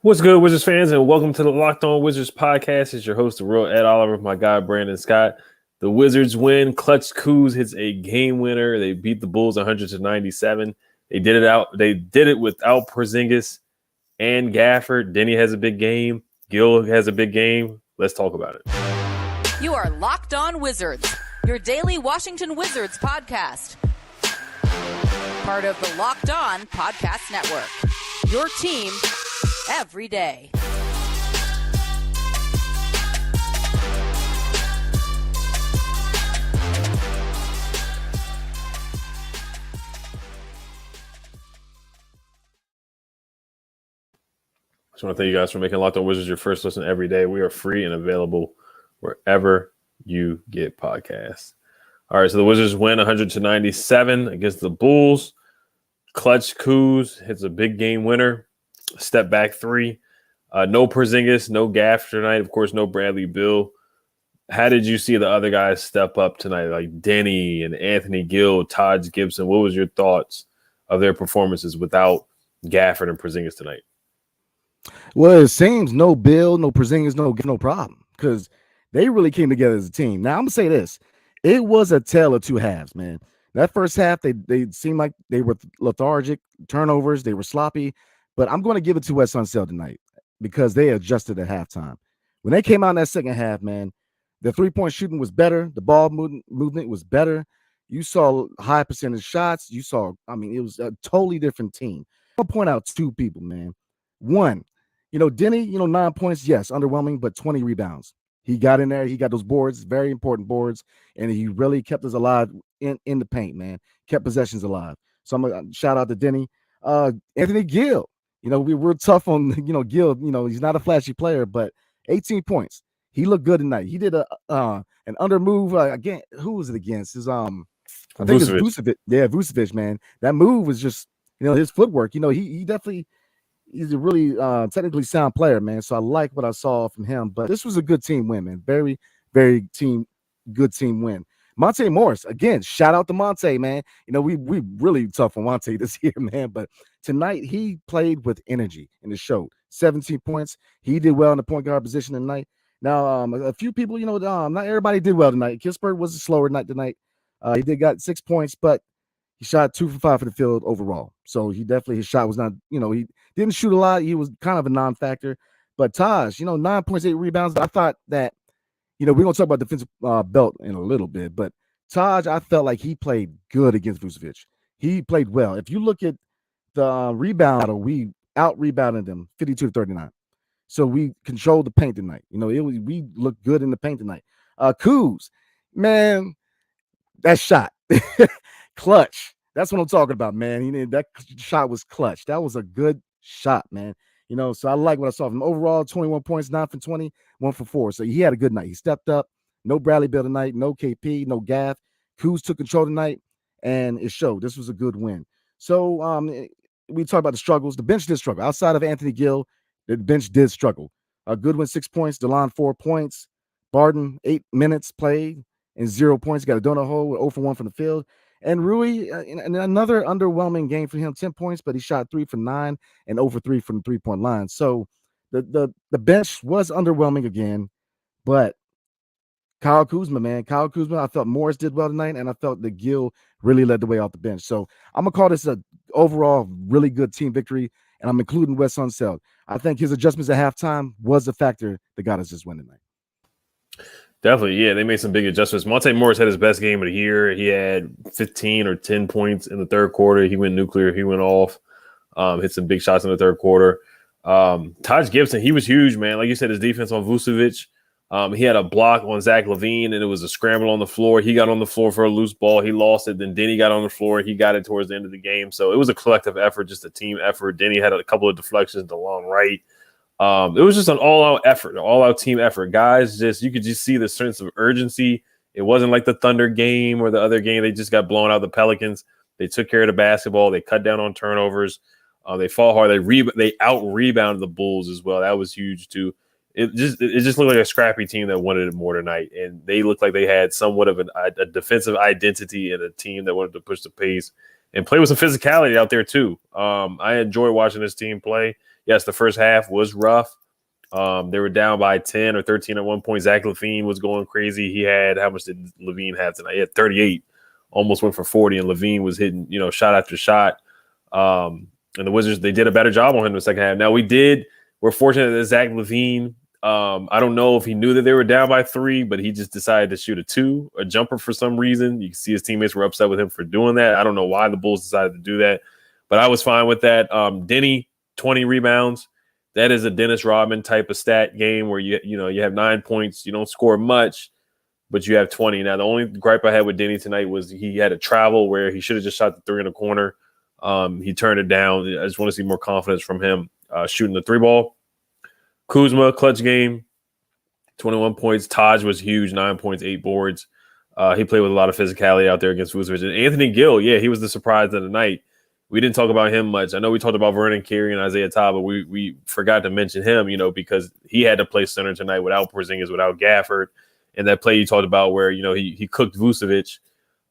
What's good, Wizards fans, and welcome to the Locked On Wizards podcast. It's your host, the real Ed Oliver, my guy, Brandon Scott. The Wizards win. Clutch Kuz hits a game winner. They beat the Bulls 100-97. They did it without Porzingis and Gafford. Denny has a big game. Gil has a big game. Let's talk about it. You are Locked On Wizards, your daily Washington Wizards podcast. Part of the Locked On Podcast Network. Your team every day. I just want to thank you guys for making Locked On Wizards your first listen every day. We are free and available wherever you get podcasts. All right, so the Wizards win 100-97 against the Bulls. Clutch Kuz hits a big game winner. Step back three. No Porzingis, no Gaff tonight. Of course, no Bradley Beal. How did you see the other guys step up tonight, like Denny and Anthony Gill, Taj Gibson? What was your thoughts of their performances without Gafford and Porzingis tonight? Well, it seems no Bill, no Porzingis, no problem, because they really came together as a team. Now, I'm going to say this. It was a tale of two halves, man. That first half, they seemed like they were lethargic, turnovers, they were sloppy. But I'm going to give it to Wes Unseld tonight because they adjusted at halftime. When they came out in that second half, man, the three-point shooting was better. The ball movement was better. You saw high percentage shots. It was a totally different team. I'll point out two people, man. One, Denny, 9 points, yes, underwhelming, but 20 rebounds. He got in there. He got those boards, very important boards, and he really kept us alive in the paint, man. Kept possessions alive. So I'm going to shout out to Denny. Anthony Gill. We're tough on, Gill. He's not a flashy player, but 18 points. He looked good tonight. He did an under move again. Who was it against? His I think it's Vucevic. Yeah, Vucevic, man. That move was just, his footwork. He definitely he's a really technically sound player, man. So I like what I saw from him. But this was a good team win, man. Very, very good team win. Monte Morris, again, shout out to Monte, man. We really tough on Monte this year, man. But tonight he played with energy in the show. 17 points. He did well in the point guard position tonight. Now, a few people, not everybody did well tonight. Kispert was a slower night tonight. He got 6 points, but he shot 2 for 5 for the field overall. So his shot was not, he didn't shoot a lot. He was kind of a non-factor. But Taj, 9 points, 8 rebounds. I thought that, we're going to talk about defensive belt in a little bit, but Taj, I felt like he played good against Vucevic. He played well. If you look at the rebound, we out-rebounded them 52-39. So we controlled the paint tonight. We looked good in the paint tonight. Kuz, man, that shot. Clutch. That's what I'm talking about, man. That shot was clutch. That was a good shot, man. So I like what I saw from him. Overall, 21 points, 9 for 20, 1 for 4. So he had a good night. He stepped up. No Bradley Beal tonight, no KP, no Gaff. Kuz took control tonight, and it showed. This was a good win. So we talked about the struggles. The bench did struggle. Outside of Anthony Gill, the bench did struggle. Goodwin, 6 points. DeLon, 4 points. Barton, 8 minutes played and 0 points. Got a donut hole with 0 for 1 from the field. And Rui, in another underwhelming game for him, 10 points, but he shot 3 for 9 and 0 for 3 from the three-point line. So the bench was underwhelming again, but Kyle Kuzma, I felt Morris did well tonight, and I felt that Gill really led the way off the bench. So I'm going to call this an overall really good team victory, and I'm including Wes Unseld. I think his adjustments at halftime was a factor that got us this win tonight. Definitely, yeah. They made some big adjustments. Monte Morris had his best game of the year. He had 15 or 10 points in the third quarter. He went nuclear. He went off, hit some big shots in the third quarter. Taj Gibson, he was huge, man. Like you said, his defense on Vucevic. He had a block on Zach LaVine, and it was a scramble on the floor. He got on the floor for a loose ball. He lost it. Then Denny got on the floor. He got it towards the end of the game. So it was a collective effort, just a team effort. Denny had a couple of deflections to long right. It was just an all-out effort, an all-out team effort. Guys, you could just see the sense of urgency. It wasn't like the Thunder game or the other game. They just got blown out the Pelicans. They took care of the basketball. They cut down on turnovers. They fought hard. They out-rebounded the Bulls as well. That was huge too. It just looked like a scrappy team that wanted it more tonight, and they looked like they had somewhat of a defensive identity and a team that wanted to push the pace and play with some physicality out there too. I enjoy watching this team play. Yes, the first half was rough. They were down by 10 or 13 at one point. Zach LaVine was going crazy. He had, how much did LaVine have tonight? He had 38, almost went for 40, and LaVine was hitting, shot after shot. And the Wizards, they did a better job on him in the second half. Now, we're fortunate that Zach LaVine, I don't know if he knew that they were down by 3, but he just decided to shoot a jumper for some reason. You can see his teammates were upset with him for doing that. I don't know why the Bulls decided to do that, but I was fine with that. Denny, 20 rebounds. That is a Dennis Rodman type of stat game where you have 9 points, you don't score much, but you have 20. Now, the only gripe I had with Denny tonight was he had a travel where he should have just shot the 3 in the corner. He turned it down. I just want to see more confidence from him shooting the 3 ball. Kuzma, clutch game, 21 points. Taj was huge, 9 points, 8 boards. He played with a lot of physicality out there against Vucevic. And Anthony Gill, he was the surprise of the night. We didn't talk about him much. I know we talked about Vernon Carey and Isaiah Todd, but we forgot to mention him, because he had to play center tonight without Porzingis, without Gafford. And that play you talked about where, he cooked Vucevic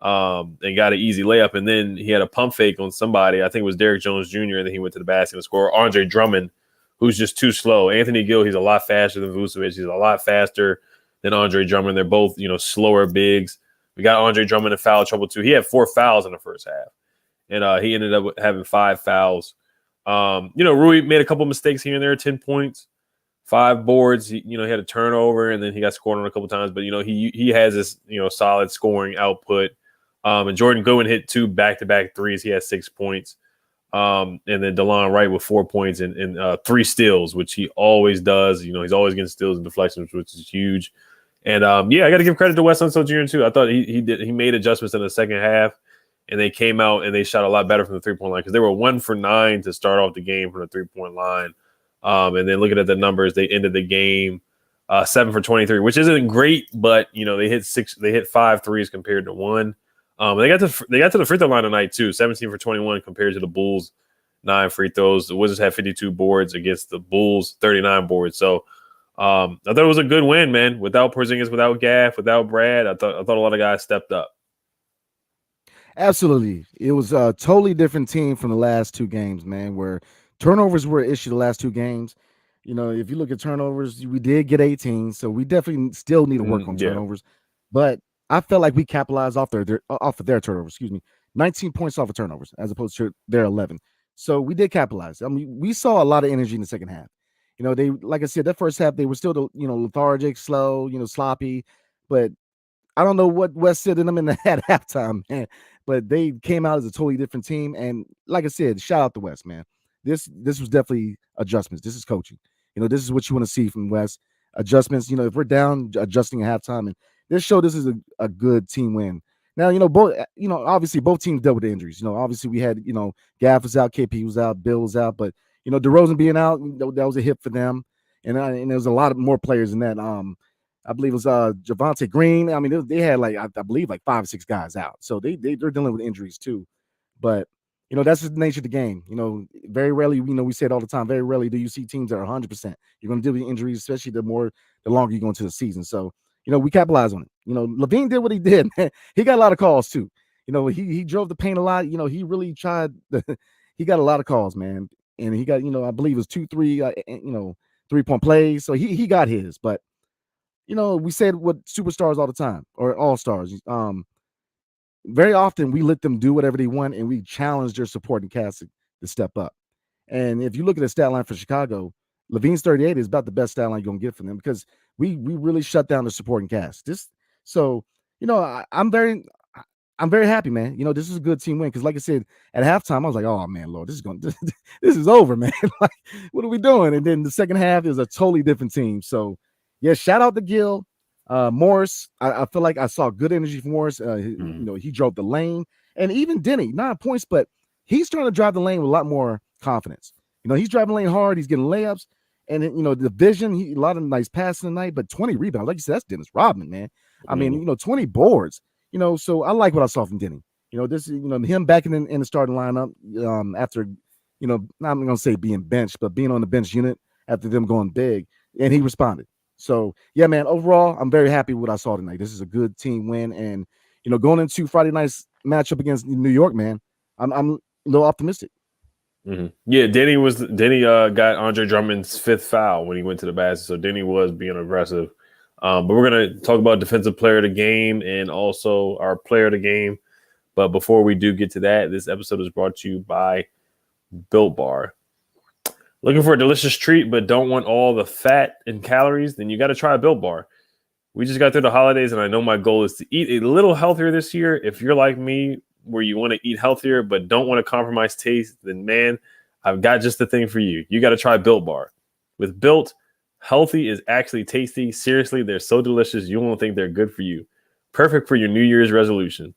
and got an easy layup. And then he had a pump fake on somebody. I think it was Derrick Jones Jr. And then he went to the basket and scored. Andre Drummond, who's just too slow. Anthony Gill, he's a lot faster than Vucevic. He's a lot faster than Andre Drummond. They're both, slower bigs. We got Andre Drummond in foul trouble too. He had 4 fouls in the first half. And he ended up having 5 fouls. Rui made a couple mistakes here and there, 10 points, 5 boards. He had a turnover, and then he got scored on a couple times. But, he has this, solid scoring output. And Jordan Goodwin hit 2 back-to-back threes. He had 6 points. And then DeLon Wright with 4 points and 3 steals, which he always does. He's always getting steals and deflections, which is huge. And, I got to give credit to Wes Unseld Jr. too. I thought he made adjustments in the second half. And they came out and they shot a lot better from the 3-point line because they were 1 for 9 to start off the game from the 3-point line. And then looking at the numbers, they ended the game 7 for 23, which isn't great, but they hit 5 threes compared to 1. They got to the free throw line tonight too, 17 for 21 compared to the Bulls 9 free throws. The Wizards had 52 boards against the Bulls 39 boards. So I thought it was a good win, man. Without Porzingis, without Gaff, without Brad, I thought a lot of guys stepped up. Absolutely. It was a totally different team from the last 2 games, man, where turnovers were an issue the last 2 games. If you look at turnovers, we did get 18, so we definitely still need to work on turnovers. But I felt like we capitalized off of their turnovers, 19 points off of turnovers as opposed to their 11. So we did capitalize. I mean, we saw a lot of energy in the second half. They, like I said, that first half, they were still, lethargic, slow, sloppy, but I don't know what West said in them at halftime, man. But they came out as a totally different team. And like I said, shout out to West, man. This was definitely adjustments. This is coaching. This is what you want to see from West. Adjustments. If we're down, adjusting at halftime. And this is a good team win. Now, obviously both teams dealt with the injuries. Obviously we had, Gaff was out, KP was out, Bill was out. But, DeRozan being out, that was a hit for them. And there was a lot of more players in that. I believe it was Javonte Green. I mean, they had I believe 5 or 6 guys out. So they're dealing with injuries too. But, that's just the nature of the game. Very rarely, we say it all the time, very rarely do you see teams that are 100%. You're going to deal with injuries, especially the longer you go into the season. So, we capitalize on it. LaVine did what he did, man. He got a lot of calls too. He drove the paint a lot. He really tried. He got a lot of calls, man. And he got, I believe it was 2, 3, 3-point plays. So he got his, but we said what superstars all the time, or all-stars. Very often we let them do whatever they want, and we challenge their supporting cast to step up. And if you look at the stat line for Chicago, LaVine's 38 is about the best stat line you're going to get from them because we really shut down the supporting cast. I'm very happy, man. This is a good team win because, like I said, at halftime, I was like, oh, man, Lord, this is over, man. What are we doing? And then the second half is a totally different team. So, yeah, shout out to Gil. Morris, I feel like I saw good energy from Morris. He drove the lane. And even Denny, 9 points, but he's trying to drive the lane with a lot more confidence. He's driving the lane hard. He's getting layups. And, the vision, a lot of nice passing tonight, but 20 rebounds. Like you said, that's Dennis Rodman, man. I mean, 20 boards. So I like what I saw from Denny. Him back in the starting lineup after, not I'm going to say being benched, but being on the bench unit after them going big. And he responded. So, yeah, man, overall, I'm very happy with what I saw tonight. This is a good team win. And, going into Friday night's matchup against New York, man, I'm a little optimistic. Mm-hmm. Yeah, Denny got Andre Drummond's 5th foul when he went to the basket, so Denny was being aggressive. But we're gonna talk about defensive player of the game and also our player of the game. But before we do get to that, this episode is brought to you by Built Bar. Looking for a delicious treat but don't want all the fat and calories? Then you got to try a Built Bar. We just got through the holidays, and I know my goal is to eat a little healthier this year. If you're like me, where you want to eat healthier but don't want to compromise taste, then man, I've got just the thing for you. You got to try Built Bar. With Built, healthy is actually tasty. Seriously, they're so delicious, you won't think they're good for you. Perfect for your New Year's resolution.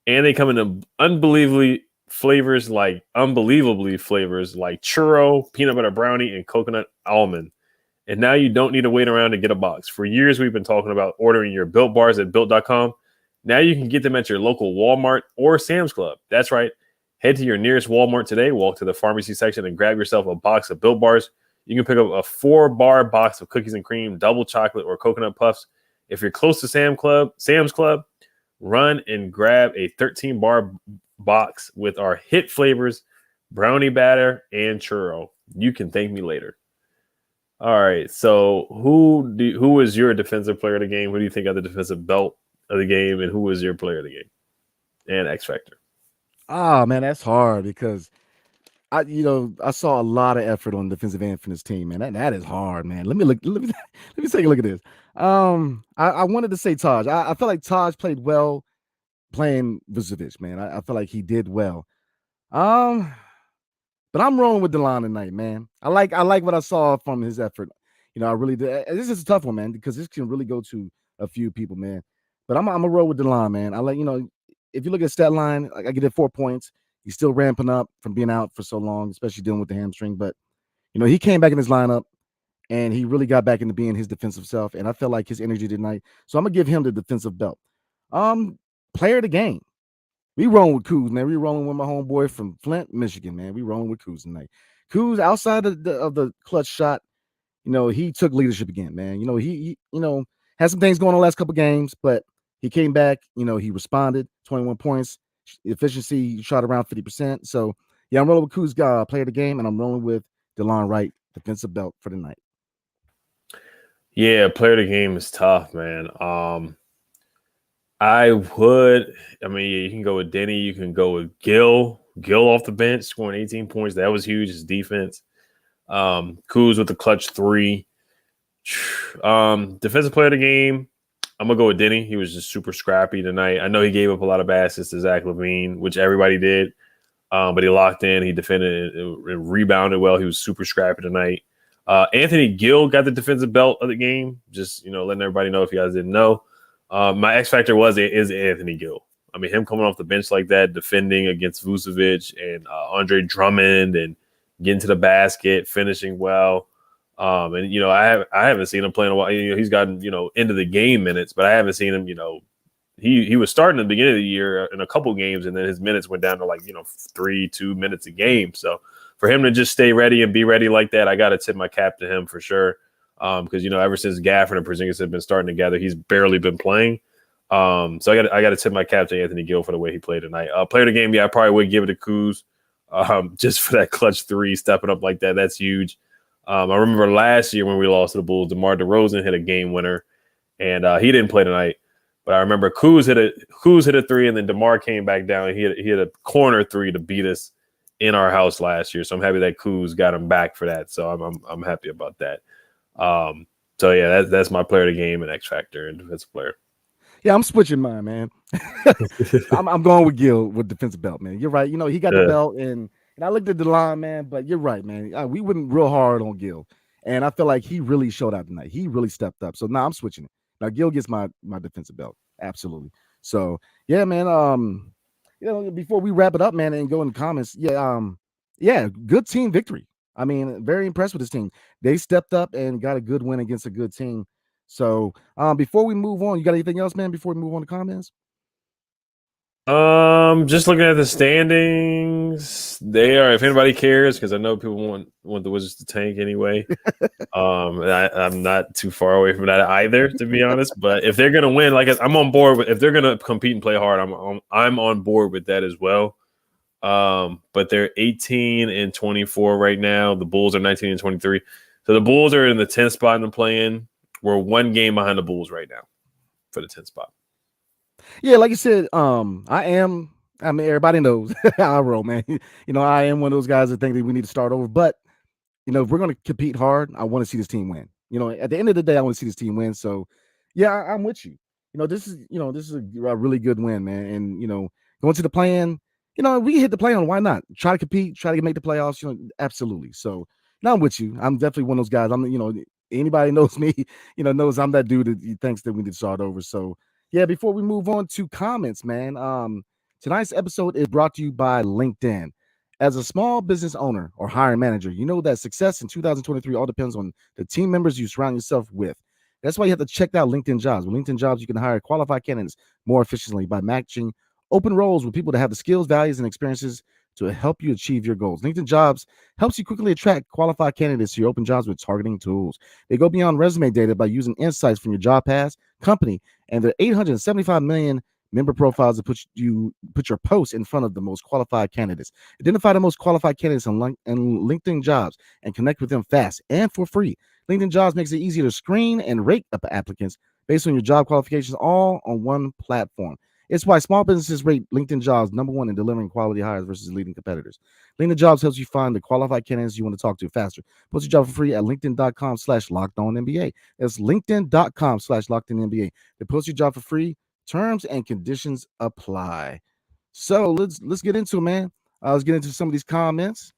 And they come in unbelievably flavors like churro, peanut butter brownie, and coconut almond. And now you don't need to wait around to get a box. For years, we've been talking about ordering your Built Bars at Built.com. Now you can get them at your local Walmart or Sam's Club. That's right. Head to your nearest Walmart today, walk to the pharmacy section, and grab yourself a box of Built Bars. You can pick up a 4-bar box of cookies and cream, double chocolate, or coconut puffs. If you're close to Sam's Club, run and grab a 13-bar box with our hit flavors, brownie batter, and churro. You can thank me later. All right, so who was your defensive player of the game? Who do you think got the defensive belt of the game, and who was your player of the game and X Factor? Man, that's hard because I saw a lot of effort on the defensive end from this team, man. That is hard, man. Let me take a look at this. I wanted to say Taj. I felt like Taj played well playing Vucevic, man. I feel like he did well. But I'm rolling with DeLon tonight, man. I like what I saw from his effort. I really did. This is a tough one, man, because this can really go to a few people, man. But I'm gonna roll with DeLon, man. I like, if you look at stat line, like I get 4 points. He's still ramping up from being out for so long, especially dealing with the hamstring. But he came back in his lineup and he really got back into being his defensive self. And I felt like his energy tonight. So I'm gonna give him the defensive belt. Player of the game. We rolling with Kuz, man. We rolling with my homeboy from Flint, Michigan, man. We rolling with Kuz tonight. Kuz, outside of the clutch shot, he took leadership again, man. He had some things going on the last couple games, but he came back. He responded. 21 points, efficiency shot around 50%. So yeah, I'm rolling with Kuz, player of the game, and I'm rolling with DeLon Wright, defensive belt for the night. Yeah, player of the game is tough, man. You can go with Denny. You can go with Gil. Gil off the bench, scoring 18 points. That was huge. His defense. Kuz with the clutch 3. Defensive player of the game, I'm going to go with Denny. He was just super scrappy tonight. I know he gave up a lot of baskets to Zach LaVine, which everybody did. But he locked in. He defended and rebounded well. He was super scrappy tonight. Anthony Gill got the defensive belt of the game. Just, letting everybody know if you guys didn't know. My X factor is Anthony Gill. I mean, him coming off the bench like that, defending against Vucevic and Andre Drummond and getting to the basket, finishing well. I haven't seen him play in a while. He's gotten, into the game minutes, but I haven't seen him, he was starting at the beginning of the year in a couple games, and then his minutes went down to 2 minutes a game. So for him to just stay ready and be ready like that, I got to tip my cap to him for sure. Because ever since Gafford and Porzingis have been starting together, he's barely been playing. So I got to tip my cap to Anthony Gill for the way he played tonight. Player of the game, yeah, I probably would give it to Kuz, just for that clutch 3, stepping up like that. That's huge. I remember last year when we lost to the Bulls, DeMar DeRozan hit a game winner, and he didn't play tonight. But I remember Kuz hit a 3, and then DeMar came back down and he hit a corner 3 to beat us in our house last year. So I'm happy that Kuz got him back for that. So I'm happy about that. So yeah, that's my player of the game and X factor and defensive player. Yeah, I'm switching mine, man. I'm going with Gil with defensive belt, man. You're right. He got the belt, and I looked at the line, man. But you're right, man. We went real hard on Gil, and I feel like he really showed out tonight. He really stepped up. So now I'm switching it. Now Gil gets my defensive belt, absolutely. So yeah, man. Before we wrap it up, man, and go in the comments, yeah, good team victory. I mean, very impressed with this team. They stepped up and got a good win against a good team. So before we move on, you got anything else, man, before we move on to comments? Just looking at the standings, they are, if anybody cares, because I know people want the Wizards to tank anyway. I'm not too far away from that either, to be honest. But if they're gonna win, I'm on board with, if they're gonna compete and play hard, I'm on board with that as well. But they're 18-24 right now. The Bulls are 19-23. So the Bulls are in the 10th spot in the play-in. We're one game behind the Bulls right now for the 10th spot. Yeah, like you said, I mean, everybody knows how I roll, man. I am one of those guys that think that we need to start over. But, if we're going to compete hard, I want to see this team win. At the end of the day, I want to see this team win. So, yeah, I'm with you. This is a really good win, man. And, going to the play-in, we hit the play-in. Why not? Try to compete, try to make the playoffs, absolutely. So, now I'm with you. I'm definitely one of those guys. Anybody knows me, knows I'm that dude that thinks that we need to start over. So, yeah, before we move on to comments, man, tonight's episode is brought to you by LinkedIn. As a small business owner or hiring manager, you know that success in 2023 all depends on the team members you surround yourself with. That's why you have to check out LinkedIn Jobs. With LinkedIn Jobs, you can hire qualified candidates more efficiently by matching open roles with people that have the skills, values, and experiences to help you achieve your goals. LinkedIn Jobs helps you quickly attract qualified candidates to your open jobs with targeting tools. They go beyond resume data by using insights from your job pass, company, and the 875 million member profiles to put your posts in front of the most qualified candidates. Identify the most qualified candidates on LinkedIn Jobs and connect with them fast and for free. LinkedIn Jobs makes it easier to screen and rate up applicants based on your job qualifications, all on one platform. It's why small businesses rate LinkedIn Jobs #1 in delivering quality hires versus leading competitors. LinkedIn Jobs helps you find the qualified candidates you want to talk to faster. Post your job for free at linkedin.com/lockedonnba. That's linkedin.com/lockedonnba. They post your job for free. Terms and conditions apply. So let's get into it, man. Let's get into some of these comments.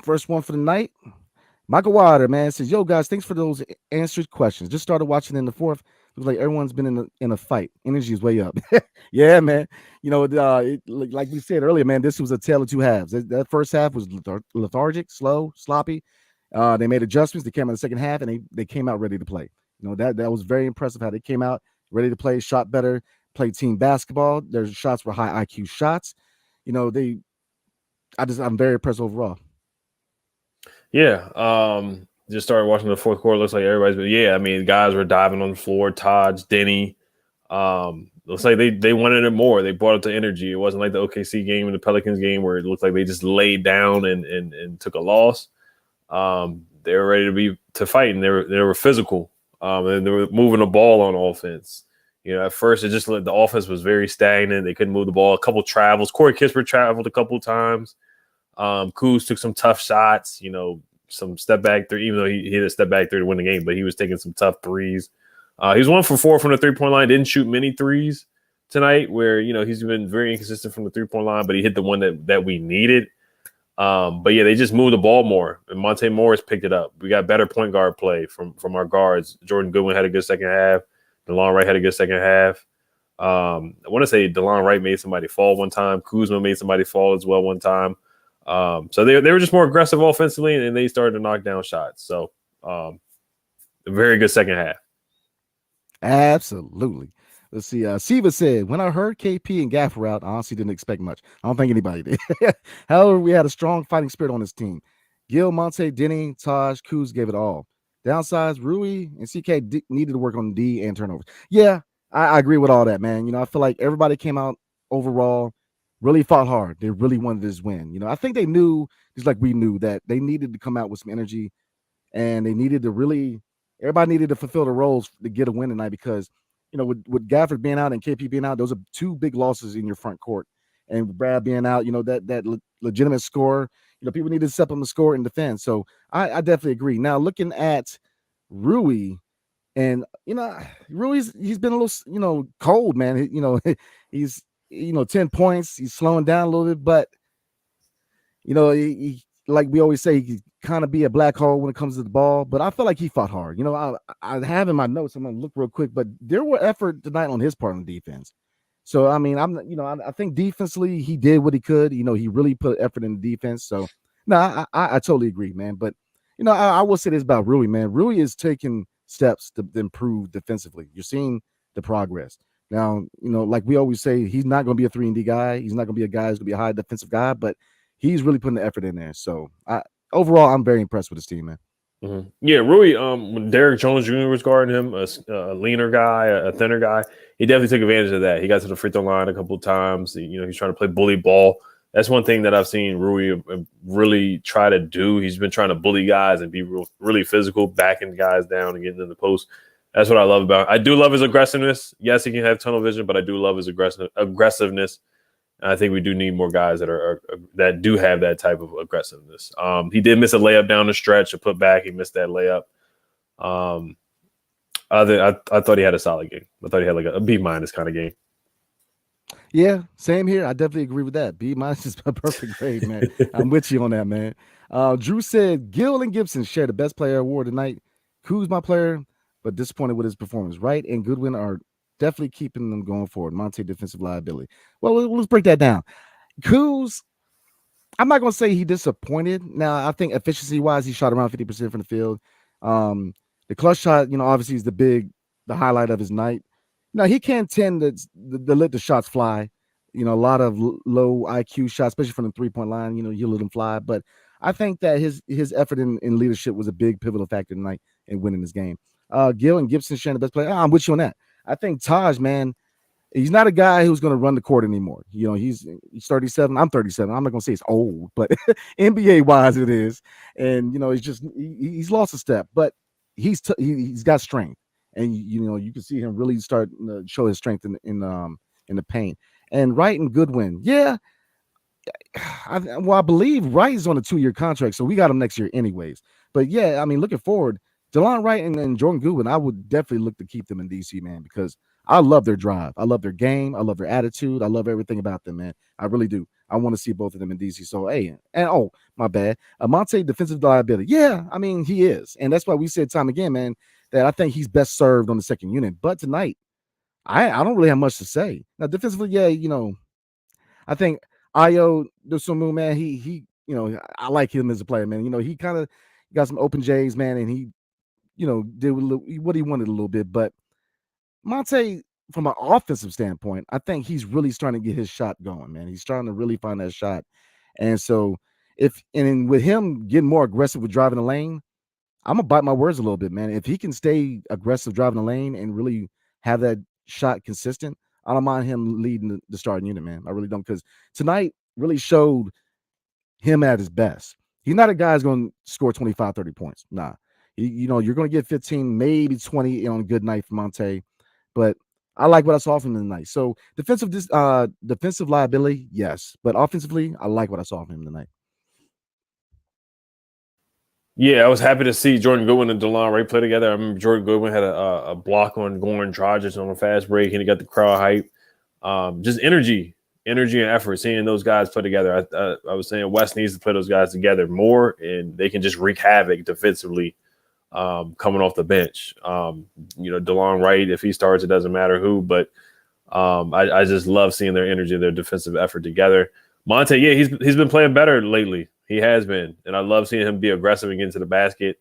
First one for the night. Michael Water, man, says, "Yo, guys, thanks for those answered questions. Just started watching in the fourth. Looks like everyone's been in a fight. Energy is way up." Yeah, man. Like we said earlier, man, this was a tale of two halves. That first half was lethargic, slow, sloppy. They made adjustments. They came out in the second half, and they came out ready to play. That was very impressive how they came out ready to play, shot better, played team basketball. Their shots were high IQ shots. I'm very impressed overall. Yeah. Just started watching the fourth quarter. Looks like everybody's, but yeah, I mean, guys were diving on the floor. Taj, Denny. Looks like they wanted it more. They brought up the energy. It wasn't like the OKC game and the Pelicans game where it looked like they just laid down and took a loss. They were ready to fight, and they were physical. And they were moving the ball on offense. At first, the offense was very stagnant. They couldn't move the ball. A couple travels. Corey Kispert traveled a couple times. Kuz took some tough shots, some step back three, even though he hit a step back three to win the game, but he was taking some tough threes. He was 1 for 4 from the 3-point line. Didn't shoot many threes tonight where, he's been very inconsistent from the 3-point line, but he hit the one that we needed. But yeah, they just moved the ball more, and Monte Morris picked it up. We got better point guard play from our guards. Jordan Goodwin had a good second half. DeLon Wright had a good second half. I want to say DeLon Wright made somebody fall one time. Kuzma made somebody fall as well one time. So they were just more aggressive offensively, and they started to knock down shots. So a very good second half. Absolutely. Let's see. Siva said, "When I heard KP and Gaffer out, I honestly didn't expect much. I don't think anybody did. However, we had a strong fighting spirit on this team. Gil, Monte, Denny, Taj, Kuz gave it all. Downsides, Rui and CK needed to work on D and turnovers." Yeah, I agree with all that, man. I feel like everybody came out overall, really fought hard. They really wanted this win. I think they knew, just like we knew, that they needed to come out with some energy, and they needed to everybody needed to fulfill the roles to get a win tonight because, with Gafford being out and KP being out, those are two big losses in your front court. And with Brad being out, that legitimate score, people need to step on the score and defend. So I definitely agree. Now, looking at Rui, and, he's been a little, cold, man. He's 10 points. He's slowing down a little bit, but, he like we always say, he kind of be a black hole when it comes to the ball, but I feel like he fought hard. I have in my notes, I'm going to look real quick, but there were effort tonight on his part on defense. So, I mean, I think defensively he did what he could. He really put effort in the defense. So, no, I totally agree, man. But, I will say this about Rui, man. Rui is taking steps to improve defensively. You're seeing the progress. Now, like we always say, he's not going to be a 3-and-D guy. He's not going to be a guy who's going to be a high defensive guy, but he's really putting the effort in there. So, overall, I'm very impressed with this team, man. Yeah, Rui. When Derek Jones Jr. was guarding him, a leaner guy, a thinner guy, he definitely took advantage of that. He got to the free throw line a couple of times. He's trying to play bully ball. That's one thing that I've seen Rui really try to do. He's been trying to bully guys and be really physical, backing guys down and getting in the post. That's what I love about him. I do love his aggressiveness. Yes, he can have tunnel vision, but I do love his aggressiveness. And I think we do need more guys that do have that type of aggressiveness. He did miss a layup down the stretch, a put back. He missed that layup. I thought he had a solid game. I thought he had like a B- kind of game. Yeah, same here. I definitely agree with that. B- is a perfect grade, man. I'm with you on that, man. Drew said Gill and Gibson share the best player award tonight. Kuz my player, but disappointed with his performance. Wright and Goodwin are definitely keeping them going forward. Monte defensive liability. Well, let's break that down. Kuz, I'm not gonna say he disappointed. Now, I think efficiency wise, he shot around 50% from the field. The clutch shot, obviously is the highlight of his night. Now he can tend to let the shots fly. A lot of low IQ shots, especially from the 3-point line. You let them fly. But I think that his effort in leadership was a big pivotal factor tonight in winning this game. Gill and Gibson sharing the best player. I'm with you on that. I think Taj, man, he's not a guy who's going to run the court anymore. He's 37. I'm 37. I'm not going to say it's old, but NBA wise it is. And it's just he's lost a step, but he's got strength, and you can see him really start to show his strength in the paint. And Wright and Goodwin, yeah. I believe Wright is on a 2-year contract, so we got him next year anyways. But yeah, I mean, looking forward, DeLon Wright and Jordan Goodwin, I would definitely look to keep them in DC, man, because I love their drive. I love their game. I love their attitude. I love everything about them, man. I really do. I want to see both of them in DC. So, hey, and my bad. Monte defensive liability. Yeah, I mean, he is. And that's why we said time again, man, that I think he's best served on the second unit. But tonight, I don't really have much to say. Now, defensively, yeah, I think Ayo Dosunmu, man, he I like him as a player, man. He kind of got some open J's, man, and he, did what he wanted a little bit. But Monte, from an offensive standpoint, I think he's really starting to get his shot going, man. He's trying to really find that shot. And so with him getting more aggressive with driving the lane, I'm gonna bite my words a little bit, man. If he can stay aggressive driving the lane and really have that shot consistent, I don't mind him leading the starting unit, man. I really don't, because tonight really showed him at his best. He's not a guy who's going to score 25, 30 points. Nah. You're going to get 15, maybe 20 on a good night for Monte. But I like what I saw from him tonight. So defensive liability, yes. But offensively, I like what I saw from him tonight. Yeah, I was happy to see Jordan Goodwin and DeLon Wright play together. I remember Jordan Goodwin had a block on Goran Dragic on a fast break, and he got the crowd hype. Just energy and effort, seeing those guys play together. I was saying West needs to play those guys together more, and they can just wreak havoc defensively coming off the bench. DeLon Wright, if he starts, it doesn't matter who, but I just love seeing their energy and their defensive effort together. Monte, yeah, he's been playing better lately. He has been, and I love seeing him be aggressive and get into the basket.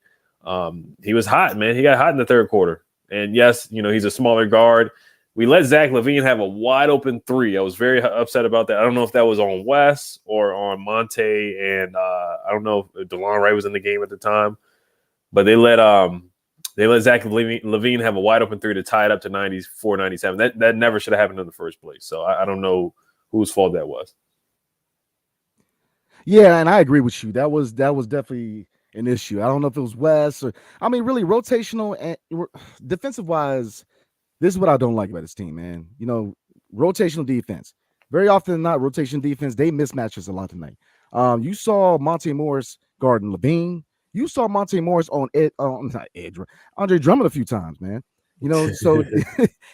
He was hot, man. He got hot in the third quarter. And yes, he's a smaller guard. We let Zach LaVine have a wide open three. I was very upset about that. I don't know if that was on Wes or on Monte, and I don't know if DeLon Wright was in the game at the time, but they let Zach LaVine have a wide open three to tie it up to 94-97. That never should have happened in the first place. So I don't know whose fault that was. Yeah, and I agree with you. That was definitely an issue. I don't know if it was Wes or really rotational and defensive wise. This is what I don't like about this team, man. Rotational defense. Very often than not, rotation defense, they mismatches a lot tonight. You saw Monte Morris guarding LaVine. You saw Monte Morris on Andre Drummond a few times, man. So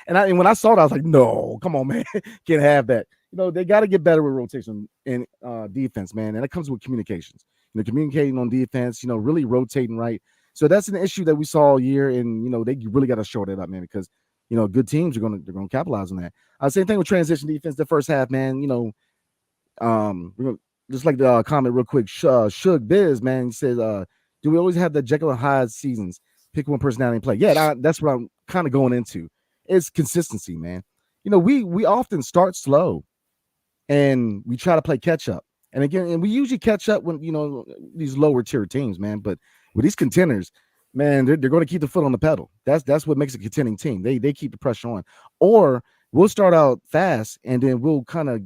and when I saw that, I was like, no, come on, man. Can't have that. They got to get better with rotation and defense, man. And it comes with communications. Communicating on defense, really rotating right. So that's an issue that we saw all year, and they really got to shore that up, man, because good teams are gonna capitalize on that. Same thing with transition defense. The first half, man. We're gonna just like the comment real quick. Shug Biz, man, he said, "Do we always have the Jekyll and Hyde seasons? Pick one personality and play." Yeah, that's what I'm kind of going into. It's consistency, man. We often start slow, and we try to play catch up. And again, we usually catch up when these lower tier teams, man. But with these contenders, man, they're going to keep the foot on the pedal. That's what makes a contending team. They keep the pressure on. Or we'll start out fast and then we'll kind of,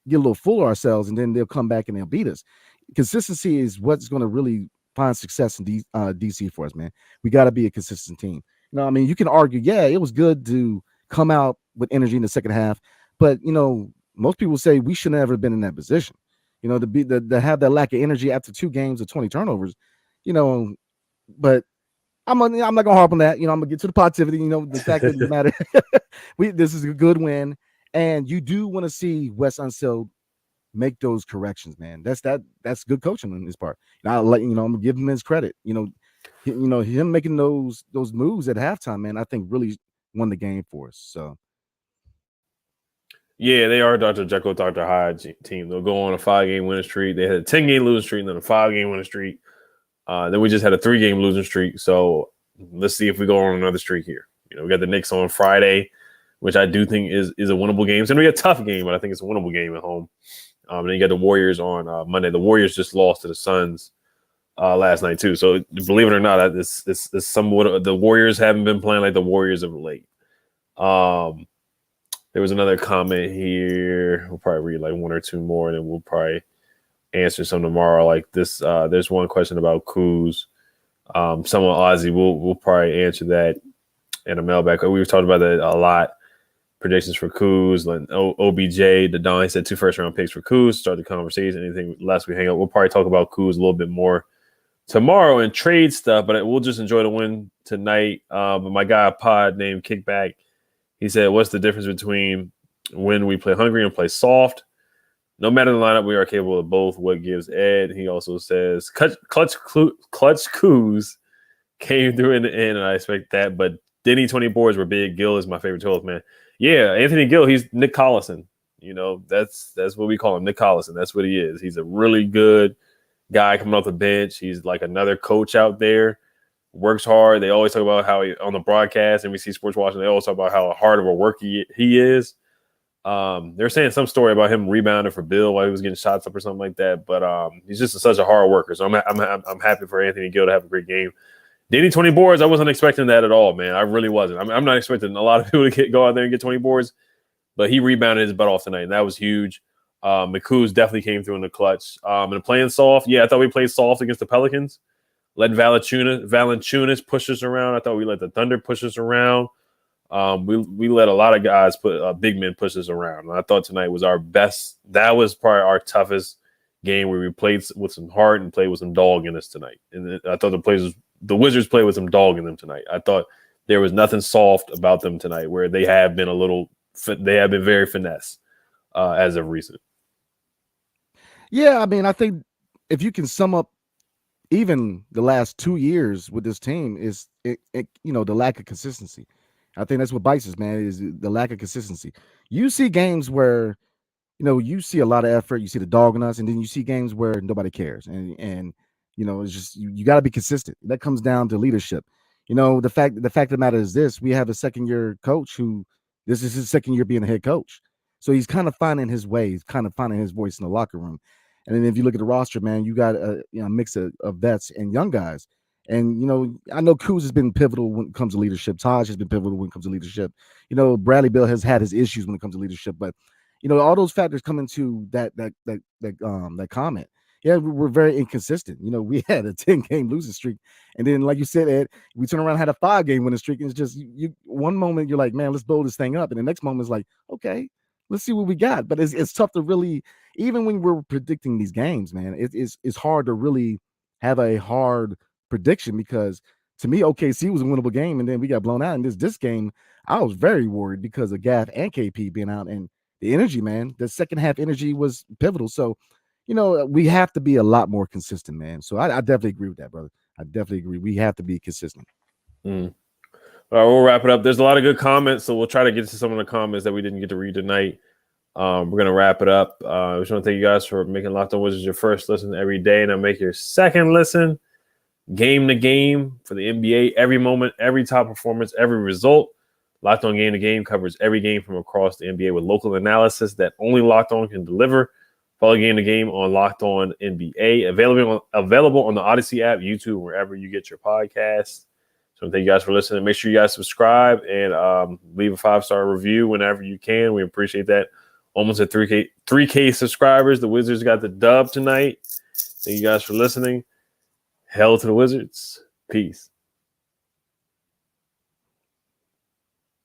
get a little full of ourselves, and then they'll come back and they'll beat us. Consistency is what's going to really find success in DC for us, man. We got to be a consistent team. I mean, you can argue, yeah, it was good to come out with energy in the second half, but most people say we should never have been in that position. To have that lack of energy after 2 games of 20 turnovers, but I'm not gonna harp on that. I'm gonna get to the positivity. The fact that it matter. This is a good win, and you do want to see Wes Unseld make those corrections, man. That's good coaching on his part. I'm gonna give him his credit. Him making those moves at halftime, man, I think really won the game for us. So yeah, they are Dr. Jekyll, Dr. Hyde team. They'll go on a 5-game winning streak. They had a 10-game losing streak and then a 5-game winning streak. Then we just had a 3-game losing streak. So let's see if we go on another streak here. We got the Knicks on Friday, which I do think is a winnable game. It's going to be a tough game, but I think it's a winnable game at home. And then you got the Warriors on Monday. The Warriors just lost to the Suns last night too. So believe it or not, it's somewhat the Warriors haven't been playing like the Warriors of late. There was another comment here. We'll probably read like 1 or 2 more, and then we'll probably answer some tomorrow. Like this, there's one question about Kuz. Someone Ozzy, we'll probably answer that in a mailbag. We were talking about that a lot. Predictions for Kuz, like OBJ, the Don said 2 first-round picks for Kuz. Start the conversation. Anything last we hang up, we'll probably talk about Kuz a little bit more tomorrow and trade stuff. But we'll just enjoy the win tonight. But my guy Pod named Kickback, he said, "What's the difference between when we play hungry and play soft? No matter the lineup, we are capable of both. What gives Ed?" He also says, Clutch Kuz came through in the end, and I expect that. But Denny 20 boards were big. Gill is my favorite 12th man. Yeah, Anthony Gill, he's Nick Collison. That's what we call him, Nick Collison. That's what he is. He's a really good guy coming off the bench. He's like another coach out there. Works hard. They always talk about how he, on the broadcast, NBC Sports Washington, they always talk about how hard of a worker he is. They're saying some story about him rebounding for Bill while he was getting shots up or something like that. But he's just such a hard worker. So I'm happy for Anthony Gill to have a great game. Danny 20 boards, I wasn't expecting that at all, man. I really wasn't. I'm not expecting a lot of people to go out there and get 20 boards, but he rebounded his butt off tonight, and that was huge. McCoos definitely came through in the clutch. And playing soft, yeah, I thought we played soft against the Pelicans. Let Valanciunas push us around. I thought we let the Thunder push us around. We let a lot of guys big men push us around. And I thought tonight was our best. That was probably our toughest game where we played with some heart and played with some dog in us tonight. And I thought the Wizards played with some dog in them tonight. I thought there was nothing soft about them tonight, where they have been very finesse as of recent. Yeah, I mean, I think if you can sum up even the last 2 years with this team is the lack of consistency. I think that's what bites us, man, is the lack of consistency. You see games where, you see a lot of effort, you see the dog in us, and then you see games where nobody cares. And it's just, you got to be consistent. That comes down to leadership. The fact of the matter is this: we have a second-year coach this is his second year being a head coach. So he's kind of finding his way, he's kind of finding his voice in the locker room. And then if you look at the roster, man, you got a mix of vets and young guys. And, I know Kuz has been pivotal when it comes to leadership. Taj has been pivotal when it comes to leadership. Bradley Beal has had his issues when it comes to leadership. But, all those factors come into that comment. Yeah, we're very inconsistent. We had a 10-game losing streak. And then, like you said, Ed, we turn around and had a 5-game winning streak. And it's just one moment you're like, man, let's blow this thing up. And the next moment is like, okay, let's see what we got. But it's tough to really, even when we're predicting these games, man, it's hard to really have a hard prediction, because to me, OKC was a winnable game, and then we got blown out. And this game, I was very worried because of Gaff and KP being out, and the energy, man, the second half energy was pivotal. So, we have to be a lot more consistent, man. So I definitely agree with that, brother. I definitely agree. We have to be consistent. All right, we'll wrap it up. There's a lot of good comments, so we'll try to get to some of the comments that we didn't get to read tonight. We're going to wrap it up. I just want to thank you guys for making Locked On Wizards your first listen every day, and I'll make your second listen game to game for the NBA. Every moment, every top performance, every result. Locked On Game to Game covers every game from across the NBA with local analysis that only Locked On can deliver. Follow Game to Game on Locked On NBA. Available on the Odyssey app, YouTube, wherever you get your podcasts. So thank you guys for listening. Make sure you guys subscribe and leave a 5-star review whenever you can. We appreciate that. Almost at 3K subscribers. The Wizards got the dub tonight. Thank you guys for listening. Hell to the Wizards. Peace.